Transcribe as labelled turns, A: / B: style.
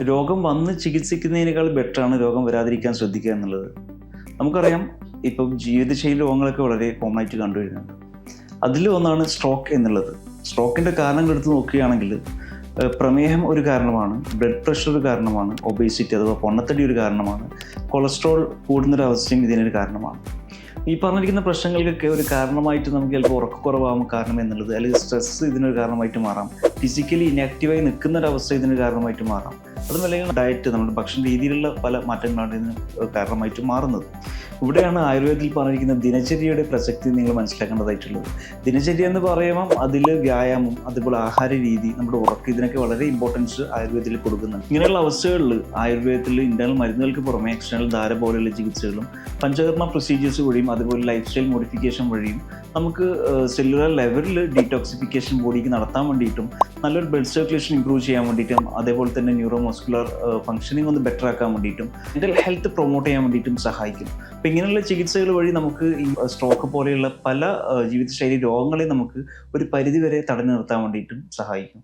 A: രോഗം വന്ന് ചികിത്സിക്കുന്നതിനേക്കാൾ ബെറ്ററാണ് രോഗം വരാതിരിക്കാൻ ശ്രദ്ധിക്കുക എന്നുള്ളത്. നമുക്കറിയാം, ഇപ്പം ജീവിതശൈലി രോഗങ്ങളൊക്കെ വളരെ കോമൺ ആയിട്ട് കണ്ടുവരുന്നുണ്ട്. അതിൽ ഒന്നാണ് സ്ട്രോക്ക് എന്നുള്ളത്. സ്ട്രോക്കിൻ്റെ കാരണങ്ങൾ എടുത്ത് നോക്കുകയാണെങ്കിൽ പ്രമേഹം ഒരു കാരണമാണ്, ബ്ലഡ് പ്രഷർ ഒരു കാരണമാണ്, ഒബേസിറ്റി അഥവാ പൊണ്ണത്തടി ഒരു കാരണമാണ്, കൊളസ്ട്രോൾ കൂടുന്നൊരവസ്ഥയും ഇതിനൊരു കാരണമാണ്. ഈ പറഞ്ഞിരിക്കുന്ന പ്രശ്നങ്ങൾക്കൊക്കെ ഒരു കാരണമായിട്ട് നമുക്ക് ചിലപ്പോൾ ഉറക്കക്കുറവാകും കാരണം എന്നുള്ളത്, അല്ലെങ്കിൽ സ്ട്രെസ്സ് ഇതിനൊരു കാരണമായിട്ട് മാറാം, ഫിസിക്കലി ഇനാക്റ്റീവായി നിൽക്കുന്ന ഒരവസ്ഥ ഇതിനൊരു കാരണമായിട്ട് മാറാം. അതും അല്ലെങ്കിൽ ഡയറ്റ്, നമ്മുടെ ഭക്ഷണ രീതിയിലുള്ള പല മാറ്റങ്ങളാണ് ഇതിന് കാരണമായിട്ട് മാറുന്നത്. ഇവിടെയാണ് ആയുർവേദത്തിൽ പറഞ്ഞിരിക്കുന്ന ദിനചര്യയുടെ പ്രസക്തി നിങ്ങൾ മനസ്സിലാക്കേണ്ടതായിട്ടുള്ളത്. ദിനചര്യ എന്ന് പറയുമ്പം അതിൽ വ്യായാമം, അതുപോലെ ആഹാര രീതി, നമ്മുടെ ഉറക്കം, ഇതിനൊക്കെ വളരെ ഇമ്പോർട്ടൻസ് ആയുർവേദത്തിൽ കൊടുക്കുന്നുണ്ട്. ഇങ്ങനെയുള്ള അവസ്ഥകളിൽ ആയുർവേദത്തിൽ ഇന്റേണൽ മരുന്നുകൾക്ക് പുറമെ എക്സ്റ്റേണൽ ധാര പോലെയുള്ള ചികിത്സകളും പഞ്ചകർമ്മ പ്രൊസീജിയേഴ്സ് വഴിയും അതുപോലെ ലൈഫ് സ്റ്റൈൽ മോഡിഫിക്കേഷൻ വഴിയും നമുക്ക് സെല്ലുലാർ ലെവലിൽ ഡീടോക്സിഫിക്കേഷൻ ബോഡിക്ക് നടത്താൻ വേണ്ടിയിട്ടും നല്ലൊരു ബ്ലഡ് സർക്കുലേഷൻ ഇംപ്രൂവ് ചെയ്യാൻ വേണ്ടിയിട്ടും അതേപോലെ തന്നെ ന്യൂറോ മസ്കുലർ ഫംഗ്ഷനിങ് ഒന്ന് ബെറ്റർ ആക്കാൻ വേണ്ടിയിട്ടും മെൻ്റൽ ഹെൽത്ത് പ്രൊമോട്ട് ചെയ്യാൻ വേണ്ടിയിട്ടും സഹായിക്കും. അപ്പോൾ ഇങ്ങനെയുള്ള ചികിത്സകൾ വഴി നമുക്ക് ഈ സ്ട്രോക്ക് പോലെയുള്ള പല ജീവിതശൈലി രോഗങ്ങളെ നമുക്ക് ഒരു പരിധിവരെ തടഞ്ഞു നിർത്താൻ വേണ്ടിയിട്ടും സഹായിക്കും.